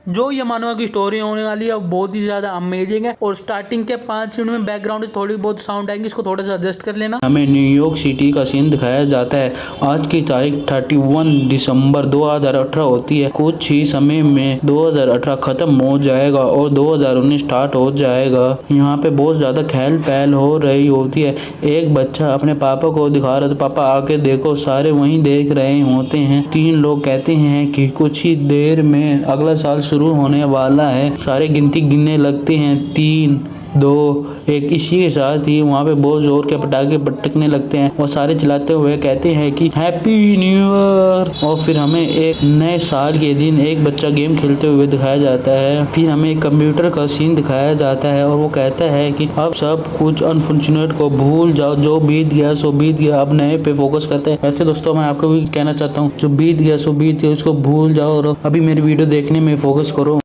जो ये मानवा की स्टोरी होने वाली है बहुत ही ज्यादा अमेजिंग है और स्टार्टिंग के 5 मिनट में बैकग्राउंड से थोड़ी बहुत साउंड आएंगे, इसको थोड़ा सा एडजस्ट कर लेना। हमें न्यूयॉर्क सिटी का सीन दिखाया जाता है। आज की तारीख 31 दिसंबर 2018 होती है। कुछ ही समय में 2018 खत्म हो जाएगा और 2019 स्टार्ट हो जाएगा। यहाँ पे बहुत ज्यादा खेल पहल हो रही होती है। एक बच्चा अपने पापा को दिखा रहा था, पापा आके देखो, सारे वहीं देख रहे होते हैं। 3 लोग कहते हैं कि कुछ ही देर में अगला साल शुरू होने वाला है। सारे गिनती गिनने लगते हैं, 3, 2, 1। इसी के साथ ही वहाँ पे बहुत जोर के पटाखे पटकने लगते हैं और सारे चलाते हुए कहते हैं कि हैप्पी न्यू ईयर। और फिर हमें एक नए साल के दिन एक बच्चा गेम खेलते हुए दिखाया जाता है। फिर हमें एक कंप्यूटर का सीन दिखाया जाता है और वो कहता है कि अब सब कुछ अनफॉर्चुनेट को भूल जाओ, जो बीत गया सो बीत गया, अब नए पे फोकस करते हैं। वैसे दोस्तों मैं आपको भी कहना चाहता हूँ, जो बीत गया सो बीत गया, उसको भूल जाओ और अभी मेरी वीडियो देखने में फोकस करो।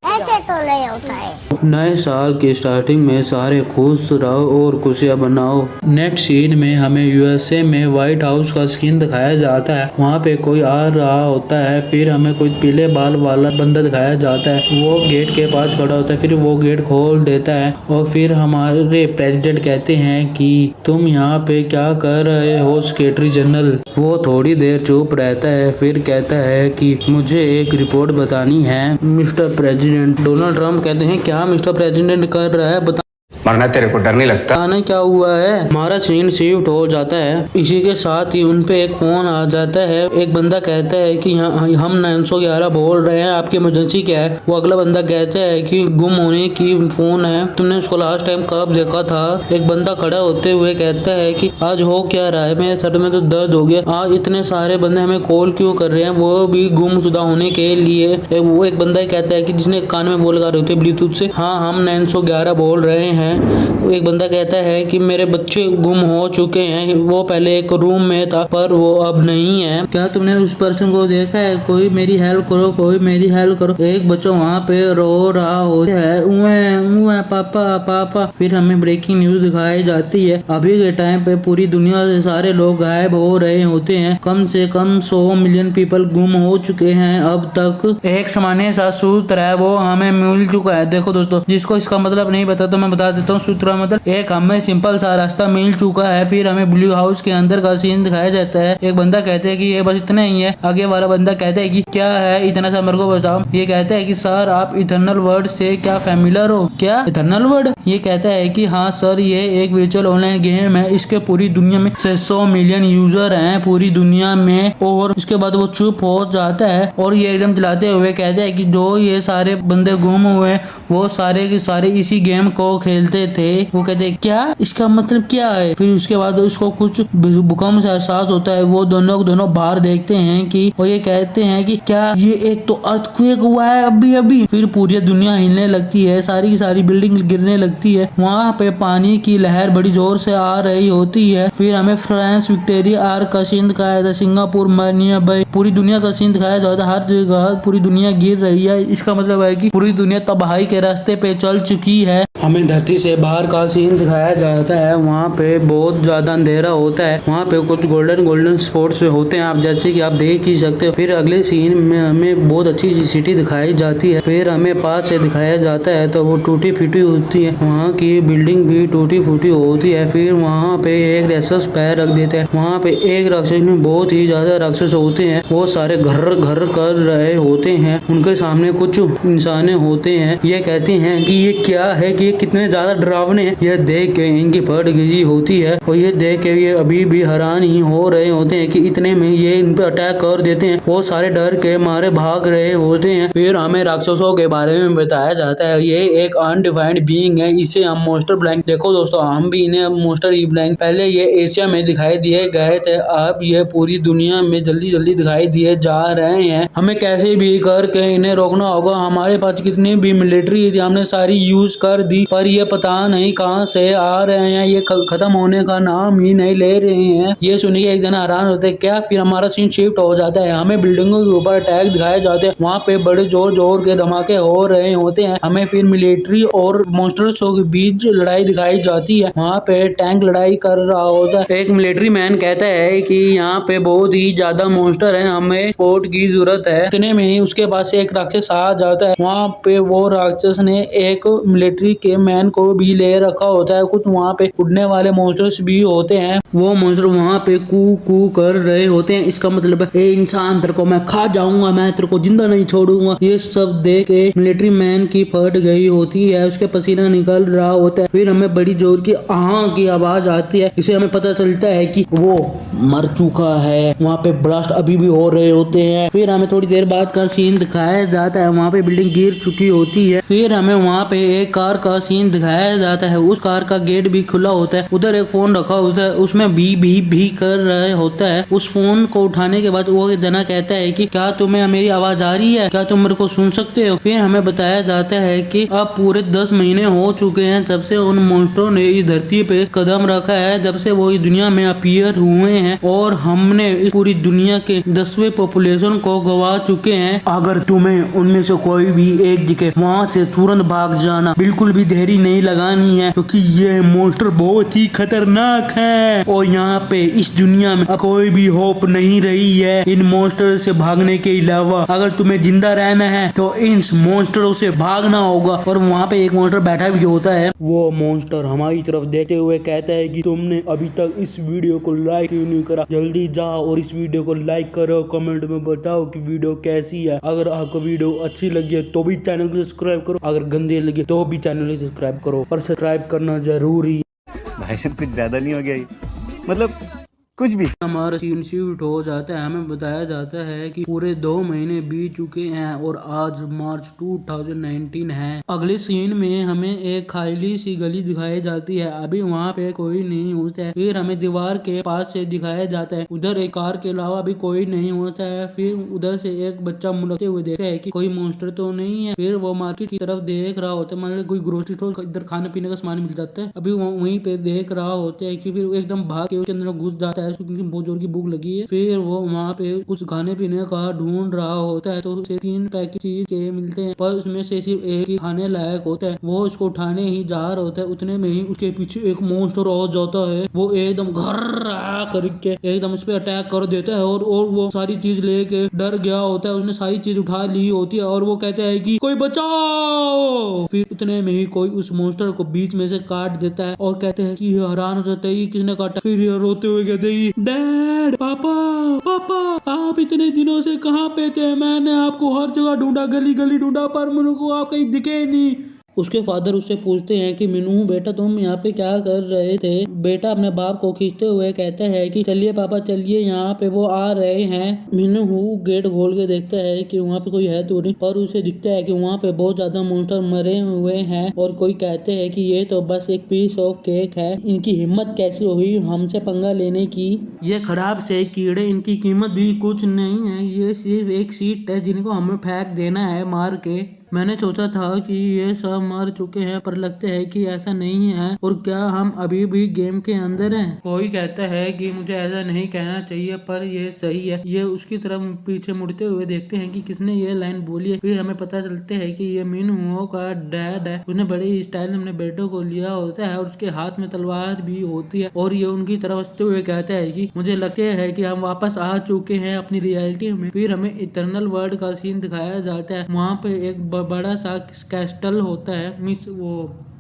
नए साल की स्टार्टिंग में सारे खुश रहो और खुशियां बनाओ। नेक्स्ट सीन में हमें यूएसए में व्हाइट हाउस का सीन दिखाया जाता है। वहाँ पे कोई आ रहा होता है। फिर हमें कोई पीले बाल वाला बंदा दिखाया जाता है। वो गेट के पास खड़ा होता है, फिर वो गेट खोल देता है और फिर हमारे प्रेसिडेंट कहते हैं कि तुम यहाँ पे क्या कर रहे हो सेक्रेटरी जनरल। वो थोड़ी देर चुप रहता है, फिर कहता है कि मुझे एक रिपोर्ट बतानी है मिस्टर प्रेसिडेंट। डोनाल्ड ट्रम्प कहते हैं क्या मिस्टर प्रेसिडेंट कर रहा है, बता मरना तेरे को डर नहीं लगता? आना क्या हुआ है। हमारा सीन शिफ्ट हो जाता है। इसी के साथ ही उनपे एक फोन आ जाता है। एक बंदा कहता है कि हम 911 बोल रहे हैं, आपकी इमरजेंसी क्या है। वो अगला बंदा कहता है कि गुम होने की फोन है, तुमने उसको लास्ट टाइम कब देखा था। एक बंदा खड़ा होते हुए कहता है कि आज हो क्या रहा है, मेरे सर में तो दर्द हो गया। आज इतने सारे बंदे हमें कॉल क्यों कर रहे हैं, वो भी गुमशुदा होने के लिए। वो एक बंदा कहता है कि जिसने कान में बोल रहे होते ब्लूटूथ से, हाँ हम 911 बोल रहे हैं। एक बंदा कहता है कि मेरे बच्चे गुम हो चुके हैं, वो पहले एक रूम में था पर वो अब नहीं है। क्या तुमने उस पर्सन को देखा है, कोई मेरी हेल्प करो, कोई मेरी हेल्प करो। एक बच्चा वहाँ पे रो रहा होता है, उए पापा पापा। फिर हमें ब्रेकिंग न्यूज दिखाई जाती है। अभी के टाइम पे पूरी दुनिया से सारे लोग गायब हो रहे होते हैं। कम से कम 100 मिलियन पीपल गुम हो चुके हैं अब तक। एक सामान्य सा सूत्र है, वो हमें मिल चुका है। देखो दोस्तों, जिसको इसका मतलब नहीं पता तो मैं बता देता हूँ। सूत्र मतलब एक हमें सिंपल सा रास्ता मिल चुका है। फिर हमें ब्लू हाउस के अंदर का सीन दिखाया जाता है। एक बंदा कहते हैं कि ये बस इतना ही है। आगे वाला बंदा कहता है कि क्या है इतना सा मेरे को बताओ। ये कहता है कि सर आप इटर्नल वर्ड से क्या फैमिलियर हो। क्या इटर्नल वर्ड? ये कहता है कि हाँ सर, ये एक वर्चुअल ऑनलाइन गेम है। इसके पूरी दुनिया में 600 मिलियन यूजर हैं पूरी दुनिया में। और उसके बाद वो चुप हो जाता है और ये एकदम चलाते हुए कहता है कि जो ये सारे बंदे गुम हुए वो सारे के सारे इसी गेम को खेलते थे। वो कहते हैं क्या, इसका मतलब क्या है। फिर उसके बाद उसको कुछ भूकंप से एहसास होता है। वो दोनों बाहर देखते हैं कि और ये कहते हैं कि क्या ये एक तो अर्थक्वेक हुआ है अभी अभी। फिर पूरी दुनिया हिलने लगती है, सारी की सारी बिल्डिंग गिरने लगती है। वहाँ पे पानी की लहर बड़ी जोर से आ रही होती है। फिर हमें फ्रांस विक्टोरिया आर्क का सीन दिखाया था, सिंगापुर मनिया भाई, पूरी दुनिया का सीन दिखाया जाता है। हर जगह पूरी दुनिया गिर रही है। इसका मतलब है कि पूरी दुनिया तबाही के रास्ते पे चल चुकी है। हमें धरती से बाहर का सीन दिखाया जाता है। वहाँ पे बहुत ज्यादा अंधेरा होता है। वहाँ पे कुछ गोल्डन स्पॉट्स होते हैं, आप जैसे कि आप देख ही सकते हो। फिर अगले सीन में हमें बहुत अच्छी सी सिटी दिखाई जाती है। फिर हमें पास से दिखाया जाता है तो वो टूटी फूटी होती है, वहाँ की बिल्डिंग भी टूटी फूटी होती है। फिर वहाँ पे एक राक्षस पैर रख देते हैं। वहाँ पे एक राक्षस में बहुत ही ज्यादा राक्षस होते हैं। वो सारे घर घर कर रहे होते हैं। उनके सामने कुछ इंसान होते हैं। ये कहते हैं कि ये क्या है, कि कितने ज्यादा डरावने हैं। यह देख के इनकी फट गिरी होती है और ये देख के ये अभी भी हैरान ही हो रहे होते हैं कि इतने में ये इन पे अटैक कर देते हैं। वो सारे डर के मारे भाग रहे होते हैं। फिर हमें राक्षसों के बारे में बताया जाता है। ये एक अनडिफाइंड बीइंग है, इसे हम मोस्टर ब्लैंक, देखो दोस्तों हम भी इन्हें मोस्टर ई ब्लैंक, पहले ये एशिया में दिखाई दिए गए थे, अब ये पूरी दुनिया में जल्दी जल्दी दिखाई दिए जा रहे हैं। हमें कैसे भी करके इन्हें रोकना होगा। हमारे पास कितनी भी मिलिट्री थी हमने सारी यूज कर दी, पर ये पता नहीं कहाँ से आ रहे हैं, ये खत्म होने का नाम ही नहीं ले रहे हैं। ये सुन के एक जना हैरान होते हैं। क्या फिर हमारा सीन शिफ्ट हो जाता है, हमें बिल्डिंगों के ऊपर अटैक दिखाए जाते हैं, वहाँ पे बड़े जोर जोर के धमाके हो रहे होते हैं। हमें फिर मिलिट्री और मॉन्स्टर्स के बीच लड़ाई दिखाई जाती है, वहाँ पे टैंक लड़ाई कर रहा होता है। एक मिलिट्री मैन कहता है कि यहाँ पे बहुत ही ज्यादा मॉन्स्टर है, हमें सपोर्ट की जरूरत है। इतने में ही उसके पास एक राक्षस आ जाता है। वहाँ पे वो राक्षस ने एक मिलिट्री के मैन को भी ले रखा होता है। कुछ वहाँ पे उड़ने वाले मॉन्स्टर्स भी होते हैं, वो मॉन्स्टर वहाँ पे कू कू कर रहे होते हैं। इसका मतलब है ए इंसान तेरे को मैं खा जाऊंगा, मैं तेरे को जिंदा नहीं छोड़ूंगा। ये सब देख के मिलिट्री मैन की फट गई होती है, उसके पसीना निकल रहा होता है। फिर हमें बड़ी जोर की आह की आवाज आती है, इसे हमें पता चलता है कि वो मर चुका है। वहाँ पे ब्लास्ट अभी भी हो रहे होते हैं। फिर हमें थोड़ी देर बाद का सीन दिखाया जाता है, वहाँ पे बिल्डिंग गिर चुकी होती है। फिर हमें वहाँ पे एक कार का सीन दिखाया जाता है, उस कार का गेट भी खुला होता है, उधर एक फोन रखा होता है, उसमें भी कर रहे होता है। उस फोन को उठाने के बाद वो जना कहता है कि क्या तुम्हें मेरी आवाज आ रही है, क्या तुम मेरे को सुन सकते हो। फिर हमें बताया जाता है कि अब पूरे 10 महीने हो चुके हैं जब से उन मॉन्स्टरों ने इस धरती पे कदम रखा है, जब से वो इस दुनिया में अपीयर हुए हैं, और हमने इस पूरी दुनिया के 10वें पॉपुलेशन को गवा चुके हैं। अगर तुम्हें उनमें से कोई भी एक दिखे, वहाँ से तुरंत भाग जाना, बिल्कुल भी देरी नहीं लगानी है, क्योंकि ये मॉन्स्टर बहुत ही खतरनाक है और यहाँ पे इस दुनिया में कोई भी होप नहीं रही है इन मॉन्स्टर से भागने के अलावा। अगर तुम्हें जिंदा रहना है तो इन मॉन्स्टरों से भागना होगा। और वहाँ पे एक मॉन्स्टर बैठा भी होता है, वो मॉन्स्टर हमारी तरफ देखते हुए कहता है कि तुमने अभी तक इस वीडियो को लाइक क्यों नहीं करा, जल्दी जाओ और इस वीडियो को लाइक करो, कमेंट में बताओ कि वीडियो कैसी है। अगर आपको वीडियो अच्छी लगी है तो भी चैनल को सब्सक्राइब करो, अगर गंदी लगी तो भी चैनल को सब्सक्राइब करो, पर सब्सक्राइब करना जरूरी। भाई साहब कुछ ज्यादा नहीं हो गया ये? मतलब कुछ भी। हमारा सीन शिफ्ट हो जाता है, हमें बताया जाता है कि पूरे 2 महीने बीत चुके हैं और आज मार्च 2019 है। अगले सीन में हमें एक खाली सी गली दिखाई जाती है, अभी वहाँ पे कोई नहीं होता है। फिर हमें दीवार के पास से दिखाया जाता है, उधर एक कार के अलावा भी कोई नहीं होता है। फिर उधर से एक बच्चा मुड़ते हुए देखता है कि कोई मॉन्स्टर तो नहीं है। फिर वो मार्केट की तरफ देख रहा होता है, मतलब कोई ग्रोसरी स्टोर, इधर खाने पीने का सामान मिल जाता है। अभी वो वहीं पे देख रहा होता है कि फिर एकदम भाग के उसके अंदर घुस जाता है, क्योंकि बहुत जोर की भूख लगी है। फिर वो वहाँ पे कुछ खाने पीने का ढूंढ रहा होता है, तो उसे 3 पैकेट चीज के मिलते हैं, पर उसमें से सिर्फ एक ही खाने लायक होता है। वो उसको उठाने ही जा रहा होता है, उतने में ही उसके पीछे एक मॉन्स्टर आ जाता है। वो एकदम घर करके एकदम उस पर अटैक कर देता है और वो सारी चीज लेके डर गया होता है। उसने सारी चीज उठा ली होती है और वो कहता है कि कोई बचाओ। फिर उतने में ही कोई उस मॉन्स्टर को बीच में से काट देता है और कहते हैं कि हैरान हो जाता है किसने काटा। फिर ये रोते हुए कहते हैं डैड, पापा आप इतने दिनों से कहाँ पे थे? मैंने आपको हर जगह ढूंढा, गली गली ढूंढा, पर मेरे को आप कहीं दिखे नहीं। उसके फादर उससे पूछते हैं कि मीनू बेटा तुम यहाँ पे क्या कर रहे थे? बेटा अपने बाप को खींचते हुए कहता है कि चलिए पापा चलिए, यहाँ पे वो आ रहे हैं। मीनू गेट खोल के देखता है कि वहाँ पे कोई है तो नहीं, पर उसे दिखता है कि वहाँ पे बहुत ज्यादा मॉन्स्टर मरे हुए हैं और कोई कहते हैं कि ये तो बस एक पीस ऑफ केक है, इनकी हिम्मत कैसी हुई हमसे पंगा लेने की? ये खराब से कीड़े, इनकी कीमत भी कुछ नहीं है, ये सिर्फ एक सीट है जिनको हमें फेंक देना है मार के। मैंने सोचा था कि ये सब मर चुके हैं, पर लगता है कि ऐसा नहीं है। और क्या हम अभी भी गेम के अंदर हैं? कोई कहता है कि मुझे ऐसा नहीं कहना चाहिए, पर ये सही है। ये उसकी तरफ पीछे मुड़ते हुए देखते हैं कि किसने ये लाइन बोली है। फिर हमें पता चलता है कि ये मीनू का डैड है। उसने बड़े स्टाइल में अपने बेटों को लिया होता है और उसके हाथ में तलवार भी होती है और ये उनकी तरफ हंसते हुए कहता है कि मुझे लगता है कि हम वापस आ चुके हैं अपनी रियलिटी में। फिर हमें इटर्नल वर्ल्ड का सीन दिखाया जाता है, वहाँ पे एक बड़ा सा कैस्टल होता है, मींस वो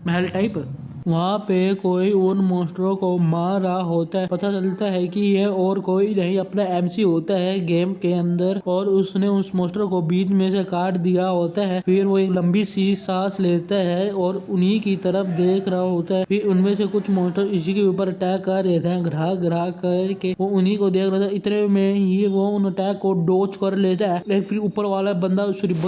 महल टाइप। वहाँ पे कोई उन मॉन्स्टरों को मार रहा होता है। पता चलता है कि ये और कोई नहीं अपना एमसी होता है गेम के अंदर, और उसने उस मॉन्स्टर को बीच में से काट दिया होता है। फिर वो एक लंबी सी सांस लेता है और उन्हीं की तरफ देख रहा होता है। फिर उनमें से कुछ मॉन्स्टर इसी के ऊपर अटैक कर रहे थे, घरा करके वो उन्हीं को देख रहा था। इतने में ही वो उन अटैक को डोज कर लेता है। फिर ऊपर वाला बंदा,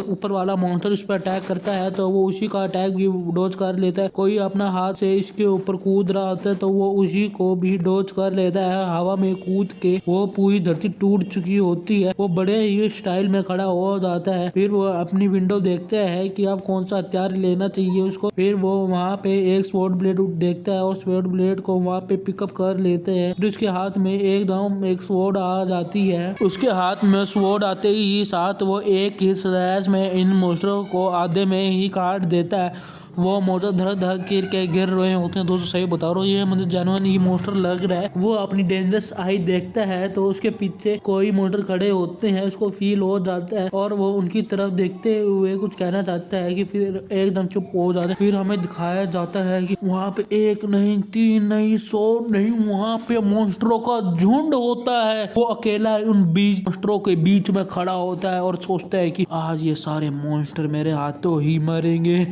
ऊपर वाला मॉन्स्टर उस पर अटैक करता है तो वो उसी का अटैक भी डोज कर लेता है। कोई अपना हाथ से से इसके ऊपर कूद रहा होता है तो वो उसी को भी डॉज कर लेता है। हवा में कूद के वो पूरी धरती टूट चुकी होती है। वो बड़े ही स्टाइल में खड़ा हो जाता है। फिर वो अपनी विंडो देखता है कि अब कौन सा हथियार लेना चाहिए उसको। फिर वो वहाँ पे एक स्वॉर्ड ब्लेड देखता है और स्वॉर्ड ब्लेड को वहाँ पे पिकअप कर लेते हैं। फिर उसके हाथ में एकदम एक स्वॉर्ड आ जाती है। उसके हाथ में स्वॉर्ड आते ही साथ वो एक ही स्लैश में इन मॉन्स्टरों को आधे में ही काट देता है। वो मोटर धड़ धड़ के गिर रहे होते हैं। दोस्तों सही बता रहा हूँ, ये मुझे जानवर ये मोस्टर लग रहा है। वो अपनी डेंजरस आई देखता है तो उसके पीछे कोई मोटर खड़े होते हैं, उसको फील हो जाता है और वो उनकी तरफ देखते हुए कुछ कहना चाहता है कि फिर एकदम चुप हो जाता है। फिर हमें दिखाया जाता है कि वहाँ पे एक नहीं, तीन नहीं, 100 नहीं, वहाँ पे मोस्टरों का झुंड होता है। वो अकेला उन बीच मोस्टरों के बीच में खड़ा होता है और सोचता है कि आज ये सारे मोस्टर मेरे हाथों ही मरेंगे।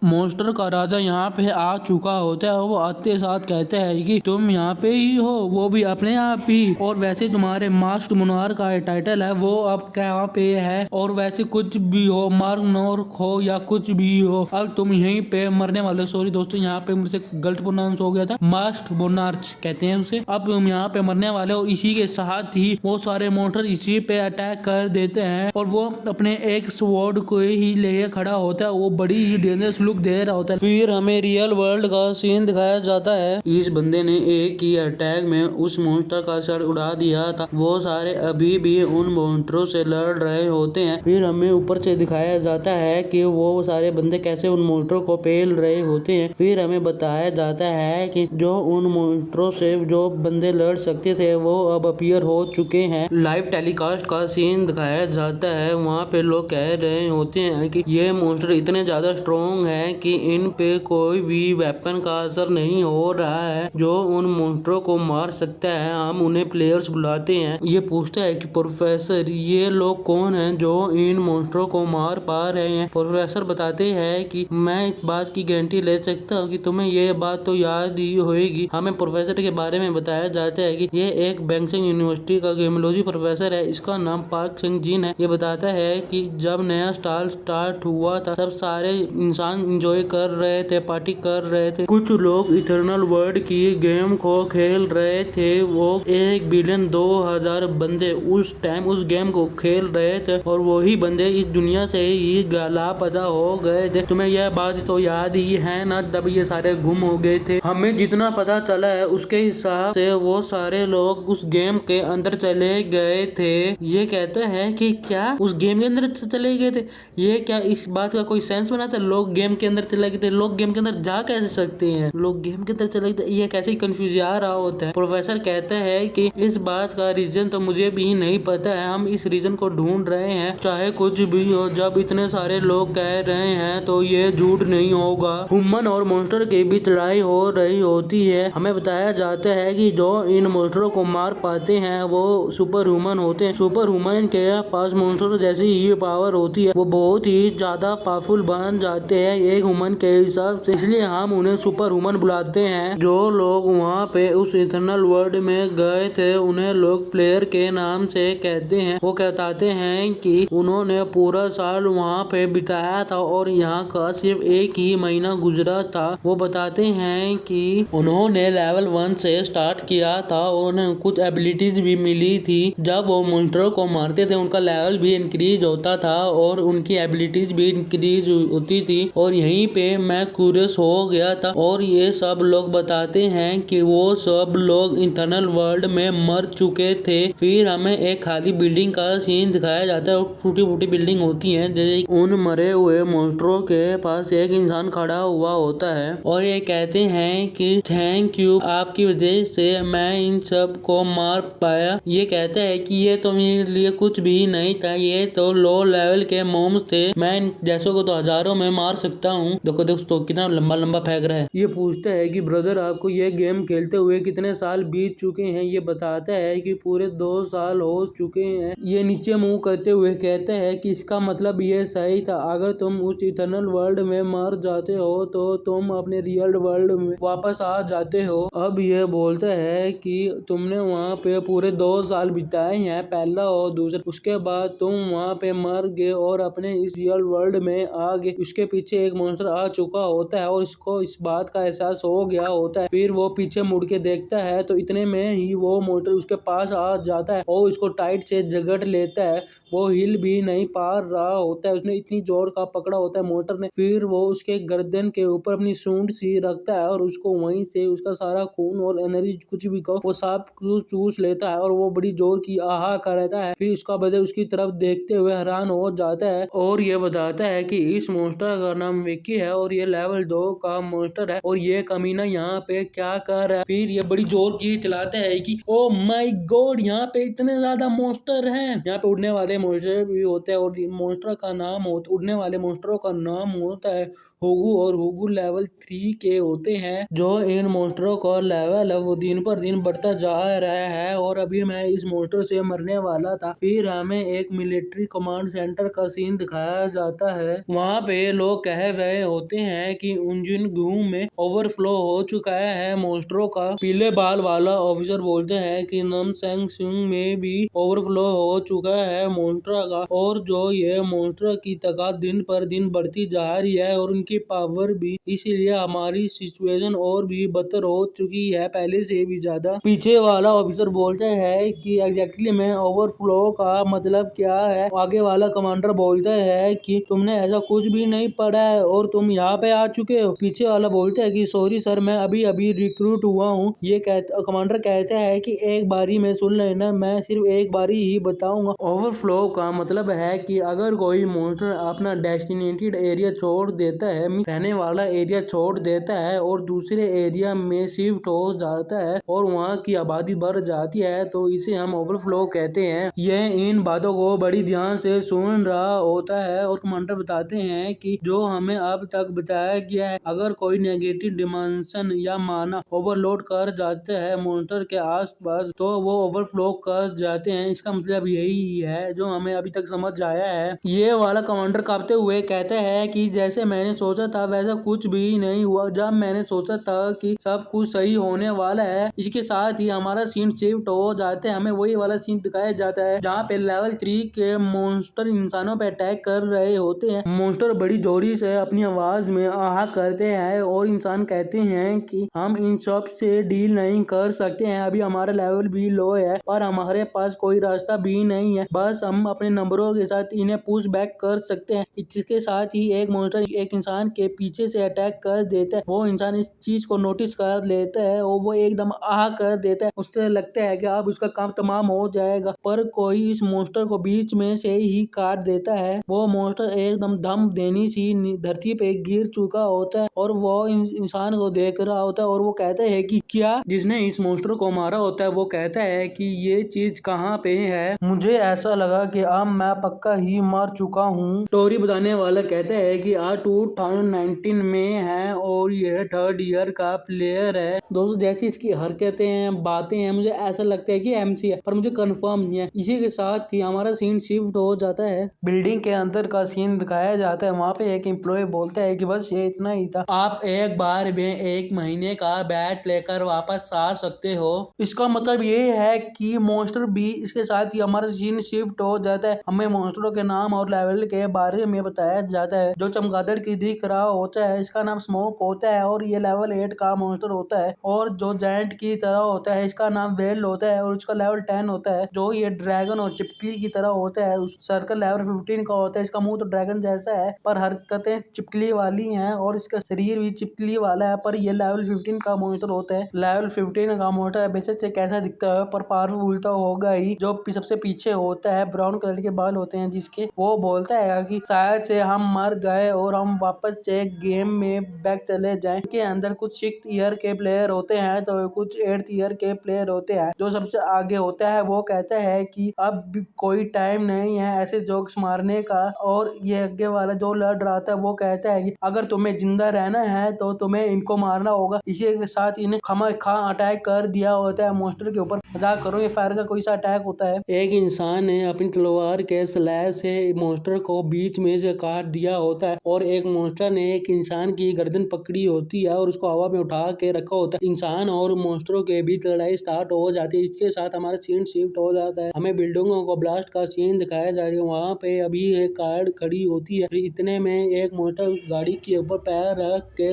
मोस्टर का राजा यहाँ पे आ चुका होता है। वो आते साथ कहते हैं कि तुम यहाँ पे ही हो, वो भी अपने आप ही। और वैसे तुम्हारे मास्क मुनार का टाइटल है वो अब कहाँ पे है, और वैसे कुछ भी हो, मार्ग नॉर्क हो या कुछ भी हो, अब तुम यहीं पे मरने वाले। सॉरी दोस्तों, यहाँ पे मुझसे गलत प्रोनाउंस हो गया था। मास्क मोनार्च कहते हैं उसे। अब तुम यहाँ पे मरने वाले हो। इसी के साथ ही वो सारे मोस्टर इसी पे अटैक कर देते हैं और वो अपने एक स्वॉर्ड को ही लेके खड़ा होता है। वो बड़ी ही डेंजरस लुक दे रहा होता है। फिर हमें रियल वर्ल्ड का सीन दिखाया जाता है। इस बंदे ने एक ही अटैक में उस मॉन्स्टर का सर उड़ा दिया था। वो सारे अभी भी उन मॉन्स्टरों से लड़ रहे होते हैं। फिर हमें ऊपर से दिखाया जाता है कि वो सारे बंदे कैसे उन मॉन्स्टरों को पेल रहे होते हैं। फिर हमें बताया जाता है कि जो उन मॉन्स्टरों से जो बंदे लड़ सकते थे वो अब अपीयर हो चुके हैं। लाइव टेलीकास्ट का सीन दिखाया जाता है। वहाँ पे लोग कह रहे होते हैं कि ये मॉन्स्टर इतने ज्यादा स्ट्रॉन्ग है कि इन पे कोई भी वेपन का असर नहीं हो रहा है जो उन मॉन्स्टरों को मार सकता है। हम उन्हें प्लेयर्स बुलाते हैं। ये पूछता है कि प्रोफेसर ये लोग कौन हैं जो इन मॉन्स्टरों को मार पा रहे हैं। प्रोफेसर बताते हैं कि मैं इस बात की गारंटी ले सकता हूँ कि तुम्हें ये बात तो याद ही होगी। हमें प्रोफेसर के बारे में बताया जाता है कि ये एक बैंगसिंग यूनिवर्सिटी का गेमोलॉजी प्रोफेसर है। इसका नाम पार्क सिंह जीन है। ये बताता है कि जब नया साल स्टार्ट हुआ था सब सारे इंसान एंजॉय कर रहे थे, पार्टी कर रहे थे। कुछ लोग इटर्नल वर्ल्ड की गेम को खेल रहे थे। वो 1 बिलियन 2000 बंदे उस टाइम उस गेम को खेल रहे थे और वही बंदे इस दुनिया से ही लापता हो गए थे। तुम्हें यह बात तो याद ही है ना, तब ये सारे गुम हो गए थे। हमें जितना पता चला है उसके हिसाब से वो सारे लोग उस गेम के अंदर चले गए थे। ये कहता है कि क्या उस गेम के अंदर चले गए थे? ये क्या इस बात का कोई सेंस बनाता है? लोग गेम के अंदर चले गए थे, लोग गेम के अंदर जा कैसे सकते हैं? लोग गेम के अंदर चले गए, ये कैसे कंफ्यूज आ रहा होता है। प्रोफेसर कहता है कि इस बात का रीजन तो मुझे भी नहीं पता है, हम इस रीजन को ढूंढ रहे हैं। चाहे कुछ भी हो, जब इतने सारे लोग कह रहे हैं तो ये झूठ नहीं होगा। ह्यूमन और मॉन्स्टर के बीच लड़ाई हो रही होती है। हमें बताया जाता है कि जो इन मॉन्स्टरों को मार पाते हैं वो सुपर ह्यूमन होते हैं। सुपर ह्यूमन के पास मॉन्स्टर जैसी ही पावर होती है। वो बहुत ही ज्यादा पावरफुल बन जाते हैं एक ह्यूमन के हिसाब से, इसलिए हम उन्हें सुपर ह्यूमन बुलाते हैं। जो लोग वहाँ पे उस इटर्नल वर्ल्ड में गए थे उन्हें लोग प्लेयर के नाम से कहते हैं। वो कहते हैं कि उन्होंने पूरा साल वहाँ पे बिताया था और यहाँ का सिर्फ 1 ही महीना गुजरा था। वो बताते हैं कि उन्होंने लेवल 1 से स्टार्ट किया था और उन्हें कुछ एबिलिटीज भी मिली थी। जब वो मॉन्स्टरों को मारते थे उनका लेवल भी इंक्रीज होता था और उनकी एबिलिटीज भी इंक्रीज होती थी। और यहीं पे मैं क्यूरियस हो गया था। और ये सब लोग बताते हैं कि वो सब लोग इंटरनल वर्ल्ड में मर चुके थे। फिर हमें एक खाली बिल्डिंग का सीन दिखाया जाता है। टूटी फूटी बिल्डिंग होती है। जैसे उन मरे हुए मॉन्स्टरों के पास एक इंसान खड़ा हुआ होता है और ये कहते हैं कि थैंक यू, आपकी वजह से मैं इन सब को मार पाया। ये कहता है कि ये तो मेरे लिए कुछ भी नहीं था, ये तो लो लेवल के मॉम्स थे, मैं इन जैसों को तो हजारों में मार सकता हूँ। देखो दोस्तों कितना लंबा लंबा फेंक रहा है। ये पूछता है कि ब्रदर आपको ये गेम खेलते हुए कितने साल बीत चुके हैं? ये बताता है कि पूरे 2 साल हो चुके हैं। ये नीचे मुंह करते हुए कहता है कि इसका मतलब ये सही था, अगर तुम उस इटर्नल वर्ल्ड में मर जाते हो तो तुम अपने रियल वर्ल्ड में वापस आ जाते हो। अब ये बोलता है कि तुमने वहाँ पे पूरे 2 साल बिताए हैं, पहला और दूसरा, उसके बाद तुम वहाँ पे मर गए और अपने इस रियल वर्ल्ड में आ आगे उसके पीछे एक मॉन्स्टर आ चुका होता है और इसको इस बात का एहसास हो गया होता है। फिर वो पीछे मुड़ के देखता है तो इतने में ही वो मॉन्स्टर उसके पास आ जाता है और इसको टाइट से जकड़ लेता है। वो हिल भी नहीं पा रहा होता है, उसने इतनी जोर का पकड़ा होता है मॉन्स्टर ने। फिर वो उसके गर्दन के ऊपर अपनी सूंड सी रखता है और उसको वहीं से उसका सारा खून और एनर्जी कुछ भी कहो वो सब चूस लेता है और वो बड़ी जोर की आहा करता है। फिर उसका बदल उसकी तरफ देखते हुए हैरान हो जाता है और ये बताता है कि इस मॉन्स्टर का नाम विक्की है और ये लेवल 2 का मॉन्स्टर है और ये कमीना यहाँ पे क्या कर रहा है। फिर ये बड़ी जोर की चलाता है कि ओ माय गॉड, यहाँ पे इतने ज्यादा मॉन्स्टर हैं। यहाँ पे उड़ने वाले मॉन्स्टर भी होते हैं और मॉन्स्टर का नाम उड़ने वाले मॉन्स्टरों का नाम होता है होगू और होगू लेवल 3 के होते हैं। जो इन मॉन्स्टरों का लेवल है वो दिन पर दिन बढ़ता जा रहा है और अभी मैं इस मॉन्स्टर से मरने वाला था। फिर हमें एक मिलिट्री कमांड सेंटर का सीन दिखाया जाता है। वहाँ पे लोग कह रहे होते हैं कि इंजन गू में ओवरफ्लो हो चुका है मॉन्स्टरों का। पीले बाल वाला ऑफिसर बोलते हैं कि नमसेंग सिंह में भी ओवरफ्लो हो चुका है मॉन्स्टर का और जो ये मॉन्स्टर की ताकत दिन पर दिन बढ़ती जा रही है और उनकी पावर भी, इसीलिए हमारी सिचुएशन और भी बदतर हो चुकी है पहले से भी ज्यादा। पीछे वाला ऑफिसर बोलते हैं कि एग्जैक्टली में ओवरफ्लो का मतलब क्या है। आगे वाला कमांडर बोलता है कि तुमने ऐसा कुछ भी नहीं पढ़ा है और तुम यहाँ पे आ चुके हो। पीछे वाला बोलता है कि सॉरी सर, मैं अभी अभी रिक्रूट हुआ हूँ। ये कमांडर कहता है कि एक बारी में सुन लेना, मैं सिर्फ एक बारी ही बताऊंगा। ओवरफ्लो का मतलब है कि अगर कोई मॉन्स्टर अपना डेस्टिनेटेड एरिया छोड़ देता है, रहने वाला एरिया छोड़ देता है और दूसरे एरिया में शिफ्ट हो जाता है और वहाँ की आबादी बढ़ जाती है तो इसे हम ओवरफ्लो कहते हैं। ये इन बातों को बड़ी ध्यान से सुन रहा होता है और कमांडर बताते हैं कि जो हमें अब तक बताया गया है, अगर कोई नेगेटिव डिमेंशन या माना ओवरलोड कर जाते हैं मॉन्स्टर के आसपास तो वो ओवरफ्लो कर जाते हैं। इसका मतलब यही है जो हमें अभी तक समझ आया है। ये वाला कमांडर कांपते हुए कहता है कि जैसे मैंने सोचा था वैसा कुछ भी नहीं हुआ। जब मैंने सोचा था कि सब कुछ सही होने वाला है, इसके साथ ही हमारा सीन शिफ्ट हो जाते हैं। हमें वही वाला सीन दिखाया जाता है जहाँ पे लेवल 3 के मॉन्स्टर इंसानों पे अटैक कर रहे होते हैं। मॉन्स्टर बड़ी जोरी से अपनी आवाज में आहा करते हैं और इंसान कहते हैं कि हम इन सब से डील नहीं कर सकते हैं, अभी हमारा लेवल भी लो है और हमारे पास कोई रास्ता भी नहीं है, बस हम अपने नंबरों के साथ इन्हें पुश बैक कर सकते हैं। इसके साथ ही एक मॉन्स्टर एक इंसान के पीछे से अटैक कर देता है। वो इंसान इस चीज को नोटिस कर लेता है और वो एकदम आह कर देता है। उससे लगता है कि अब उसका काम तमाम हो जाएगा, पर कोई इस मॉन्स्टर को बीच में से ही काट देता है। वो मॉन्स्टर एकदम दम देनी सी धरती पे गिर चुका होता है और वो इंसान को देख रहा होता है और वो कहता है कि क्या जिसने इस मॉन्स्टर को मारा होता है वो कहता है कि ये चीज कहाँ पे है। मुझे ऐसा लगा कि अब मैं पक्का ही मर चुका हूँ। स्टोरी बताने वाला कहता है कि आज 2019 में है और यह 3rd ईयर का प्लेयर है। दोस्तों जैसी इसकी हरकतें हैं, बातें हैं, मुझे ऐसा लगता है कि एमसी है, पर मुझे कंफर्म नहीं है। इसी के साथ ही हमारा सीन शिफ्ट हो जाता है। बिल्डिंग के अंदर का सीन दिखाया जाता है। वहाँ पे एक एम्प्लॉय बोलता है कि बस ये इतना ही था, आप एक बार में 1 महीने का बैच लेकर वापस आ सकते हो। इसका मतलब ये है कि मॉन्स्टर भी इसके साथ ही हमारा सीन शिफ्ट हो जाता है। हमें मॉन्स्टरों के नाम और लेवल के बारे में बताया जाता है। जो चमगादड़ की दिख रहा होता है इसका नाम स्मोक होता है और ये लेवल 8 का मॉन्स्टर होता है। और जो जायंट की तरह होता है इसका नाम वेल होता है और उसका लेवल 10 होता है। जो ये ड्रैगन और चिपकली की तरह होता है उस सर्कल लेवल 15 का होता है। इसका मुंह तो ड्रैगन जैसा है पर हरकतें चिपकली वाली हैं और इसका शरीर भी चिपकली वाला है, पर ये लेवल 15 का मॉन्स्टर होता है। लेवल 15 का मॉन्स्टर बेशक से कैसा दिखता है पर पावरफुल तो होगा ही। जो सबसे पीछे होता है ब्राउन कलर के बाल होते हैं जिसके, वो बोलता है कि शायद से हम मर जाए और हम वापस से गेम में बैक चले जाएं। के अंदर कुछ 6th ईयर के प्लेयर होते हैं तो कुछ 8th ईयर के प्लेयर होते हैं। जो सबसे आगे होता है वो कहता है कि अब कोई टाइम नहीं है ऐसे जोक्स मारने का, और ये आगे वाला जो लड़ रहा था वो कहता है कि अगर तुम्हें जिंदा रहना है तो तुम्हें इनको मारना होगा। इसी के साथ इन्हें खामखा अटैक कर दिया होता है मॉन्स्टर के ऊपर। मजाक करो, ये फायर का कोई सा अटैक होता है। एक इंसान ने अपनी तलवार के स्लैश से मॉन्स्टर को बीच में से काट दिया होता है और एक मॉन्स्टर ने एक इंसान की गर्दन पकड़ी होती है और उसको हवा में उठा के रखा होता है। इंसान और मॉन्स्टरों के बीच लड़ाई स्टार्ट हो जाती है। इसके साथ हमारा सीन शिफ्ट हो जाता है, हमें बिल्डिंगों को ब्लास्ट का सीन दिखाया जाता है। वहाँ पे अभी एक कार खड़ी होती है, इतने में एक मॉन्स्टर उस गाड़ी के ऊपर पैर रख के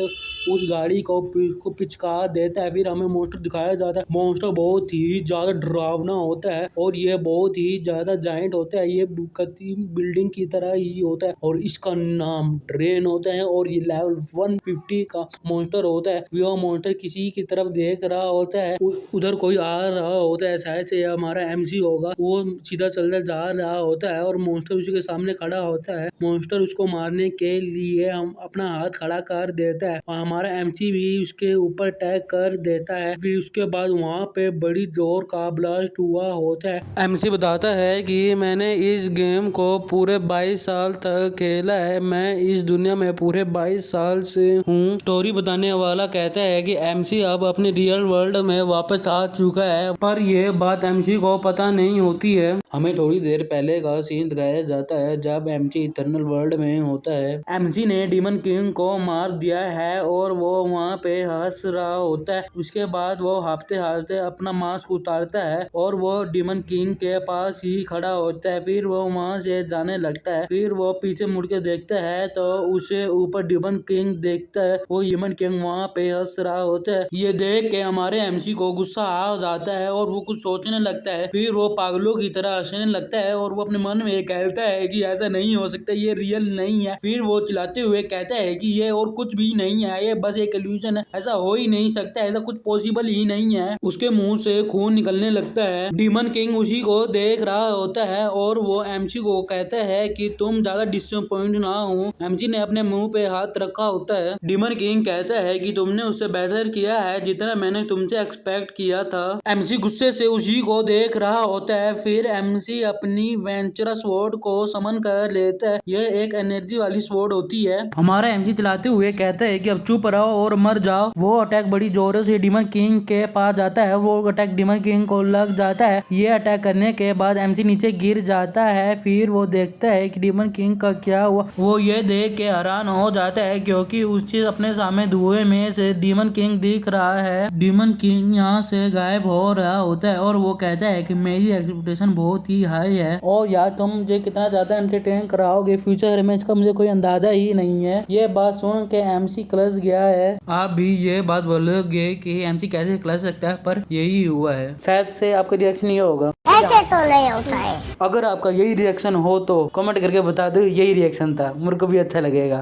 उस गाड़ी को पिचका देता है। फिर हमें मॉन्स्टर दिखाया जाता है। मॉन्स्टर बहुत ही ज्यादा डरावना होता है और ये बहुत ही ज्यादा जायंट होता है। ये बिल्डिंग की तरह ही होता है और इसका नाम ड्रेन होता है और ये लेवल 150 का मॉन्स्टर होता है। वह मॉन्स्टर किसी की तरफ देख रहा होता है, उधर कोई आ रहा होता है, शायद से हमारा MC होगा। वो सीधा चलता जा रहा होता है और मॉन्स्टर उसके सामने खड़ा होता है। मॉन्स्टर उसको मारने के लिए हम अपना हाथ खड़ा कर देता है और हमारा MC भी उसके ऊपर अटैक कर देता है। फिर उसके बाद वहाँ पे बड़ी जोर का ब्लास्ट हुआ होता है। MC बताता है कि मैंने इस गेम को पूरे 22 साल तक खेला है, मैं इस दुनिया में पूरे 22 साल से हूँ। स्टोरी बताने वाला कहता है कि MC अब अपने रियल वर्ल्ड में वापस आ चुका है, पर यह बात MC को पता नहीं होती है। हमें थोड़ी देर पहले का सीन दिखाया जाता है जब MC इटर्नल वर्ल्ड में होता है। MC ने डीमन किंग को मार दिया है और वो वहाँ पे हंस रहा होता है। उसके बाद वो हाफते हाफते अपना मास्क उतारता है और वो डीमन किंग के पास ही खड़ा होता है। फिर वो वहाँ से जाने लगता है। फिर वो पीछे मुड़ के देखता है तो उसे ऊपर डीमन किंग देखता है। वो डीमन किंग वहाँ पे हंस रहा होता है। ये देख के हमारे MC को गुस्सा आ जाता है और वो कुछ सोचने लगता है। फिर वो पागलों की तरह हंसने लगता है और वो अपने मन में कहता है कि ऐसा नहीं हो सकता, ये रियल नहीं है। फिर वो चिल्लाते हुए कहता है कि ये और कुछ भी नहीं है, ये बस एक इल्यूजन है, ऐसा हो ही नहीं सकता, ऐसा कुछ पॉसिबल ही नहीं है। उसके मुंह से खून निकलने लगता है। डीमन किंग उसी को देख रहा होता है और वो MC को कहता है कि तुम ज्यादा डिसअपॉइंट ना हो। MC ने अपने मुंह पे हाथ रखा होता है। डीमन किंग कहता है कि तुमने उससे बेटर किया है जितना मैंने तुमसे एक्सपेक्ट किया था। MC गुस्से से उसी को देख रहा होता है। फिर MC अपनी वेंचर स्वॉर्ड को समन कर लेता है। यह एक एनर्जी वाली स्वॉर्ड होती है। हमारा MC चलाते हुए कहता है कि अब चुप रहो और मर जाओ। वो अटैक बड़ी जोरों से डीमन किंग के पास जाता है। वो अटैक डीमन किंग को लग जाता है। ये अटैक करने के बाद MC नीचे गिर जाता है। फिर वो देखता है कि डीमन किंग का क्या हुआ। वो ये देख के हैरान हो जाता है क्योंकि उसे अपने सामने धुएं में से डीमन किंग दिख रहा है। डीमन किंग यहाँ से गायब हो रहा होता है और वो कहता है कि मेरी एक्सपेक्टेशन बहुत ही हाई है और यार तुम मुझे कितना ज्यादा एंटरटेन कराओगे फ्यूचर में, इसका मुझे कोई अंदाजा ही नहीं है। ये बात सुन के MC क्लस गया है। आप भी ये बात बोलोगे कि MC कैसे क्लस सकता है, पर यही हुआ है। शायद से आपका रिएक्शन ये होगा। ऐसे तो नहीं होता है। अगर आपका यही रिएक्शन हो तो कमेंट करके बता दो यही रिएक्शन था, मेरे को भी अच्छा लगेगा।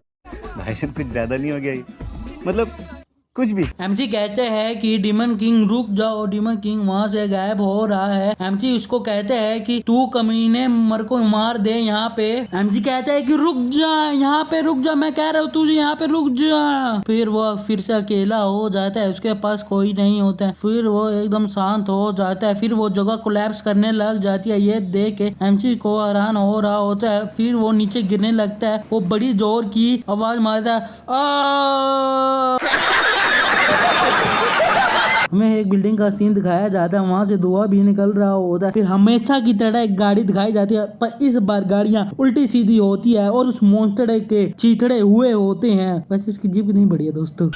भाई साहब कुछ ज्यादा नहीं हो गया ये? मतलब कुछ भी। MC कहते हैं कि डीमन किंग रुक जाओ। डीमन किंग वहाँ से गायब हो रहा है। MC उसको कहते हैं कि तू कमीने मर को मार दे यहाँ पे। MC कहता है कि रुक जा, यहाँ पे रुक जा, मैं कह रहा हूँ तुझे यहाँ पे रुक जा। फिर वो फिर से अकेला हो जाता है, उसके पास कोई नहीं होता है। फिर वो एकदम शांत हो जाता है। फिर वो जगह कोलैप्स करने लग जाती है। ये देख के MC को हैरान हो रहा होता है। फिर वो नीचे गिरने लगता है। वो बड़ी जोर की आवाज मारता है। हमें एक बिल्डिंग का सीन दिखाया जाता है, वहाँ से धुआं भी निकल रहा होता है। फिर हमेशा की तरह एक गाड़ी दिखाई जाती है, पर इस बार गाड़ियाँ उल्टी सीधी होती है और उस मॉन्स्टर के चीथड़े हुए होते हैं। वैसे उसकी जीभ नहीं बढ़िया दोस्तों।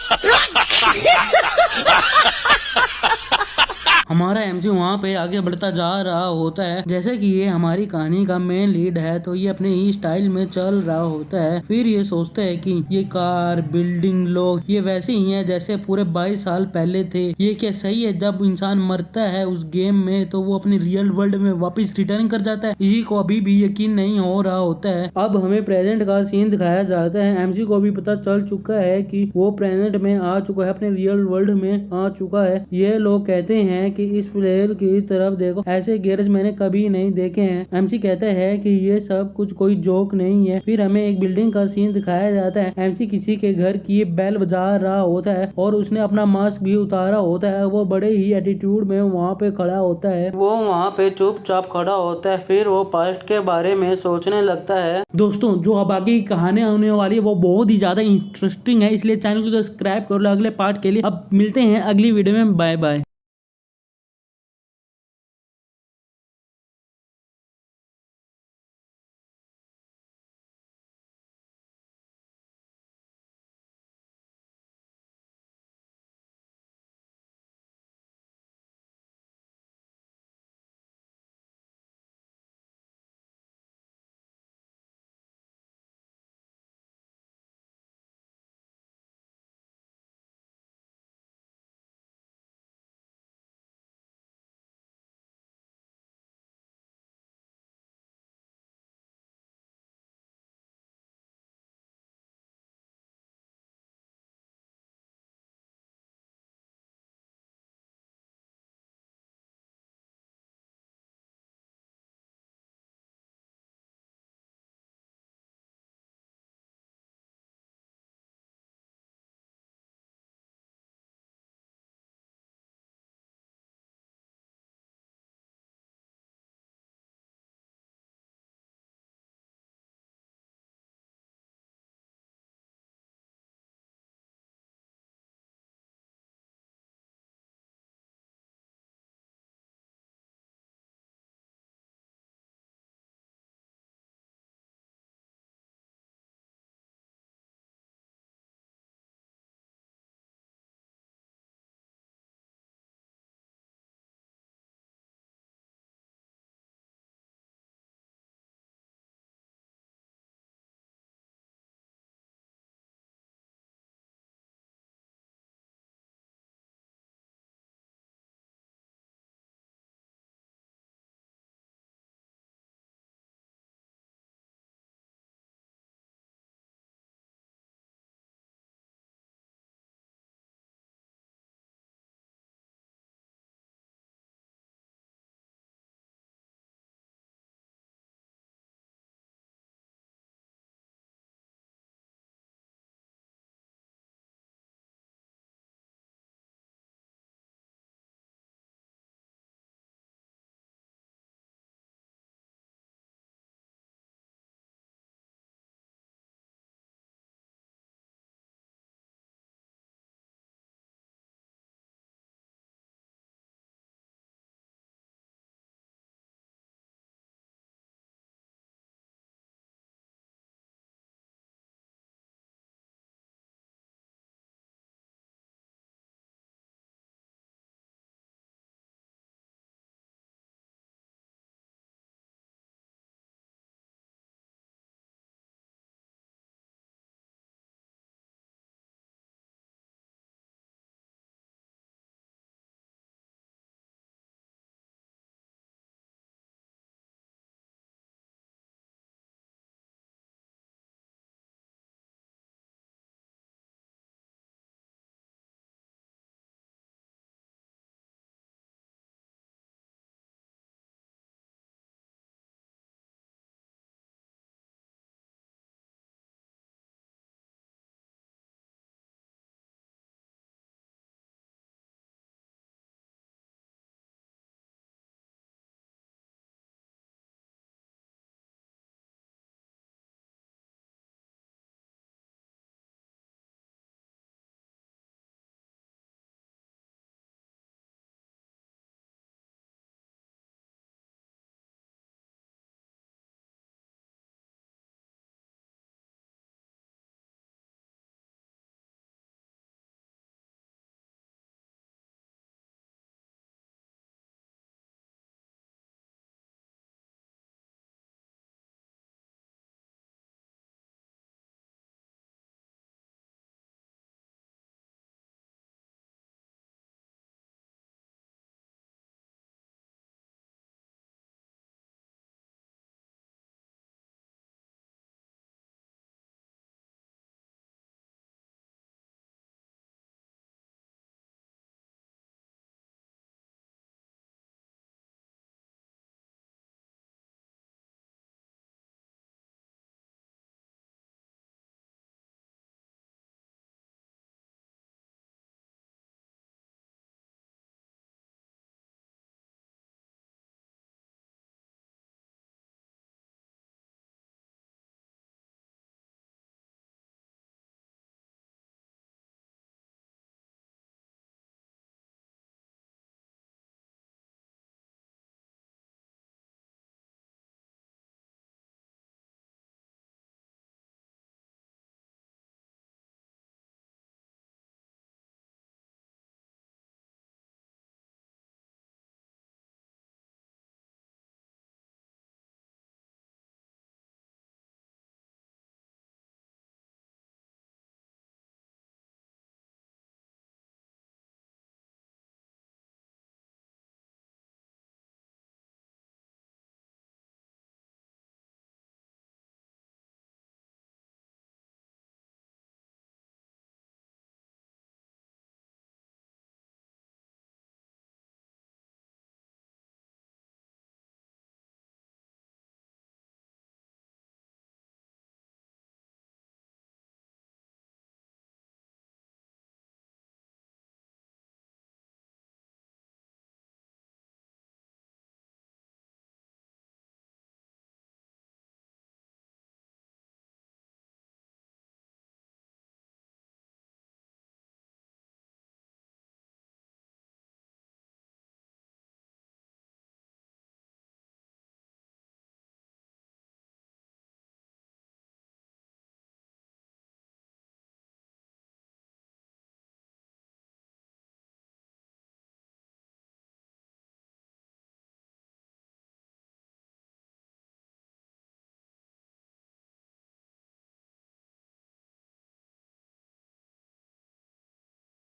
हमारा MC वहाँ पे आगे बढ़ता जा रहा होता है। जैसे कि ये हमारी कहानी का मेन लीड है तो ये अपने ही स्टाइल में चल रहा होता है। फिर ये सोचता है कि ये कार, बिल्डिंग, लोग ये वैसे ही हैं जैसे पूरे 22 साल पहले थे। ये क्या सही है? जब इंसान मरता है उस गेम में तो वो अपनी रियल वर्ल्ड में वापस रिटर्न कर जाता है। इसी को अभी भी यकीन नहीं हो रहा होता है। अब हमें प्रेजेंट का सीन दिखाया जाता है। MC को भी पता चल चुका है कि वो प्रेजेंट में आ चुका है, अपने रियल वर्ल्ड में आ चुका है। ये लोग कहते हैं कि इस प्लेयर की तरफ देखो, ऐसे गैरेज मैंने कभी नहीं देखे हैं। MC कहता है कि ये सब कुछ कोई जोक नहीं है। फिर हमें एक बिल्डिंग का सीन दिखाया जाता है। MC किसी के घर की बेल बजा रहा होता है और उसने अपना मास्क भी उतारा होता है। वो बड़े ही एटीट्यूड में वहाँ पे खड़ा होता है। वो वहाँ पे चुपचाप खड़ा होता है। फिर वो पास्ट के बारे में सोचने लगता है। दोस्तों जो अब आगे की कहानी होने वाली है वो बहुत ही ज्यादा इंटरेस्टिंग है, इसलिए चैनल को सब्सक्राइब कर लो अगले पार्ट के लिए। अब मिलते हैं अगली वीडियो में। Bye bye.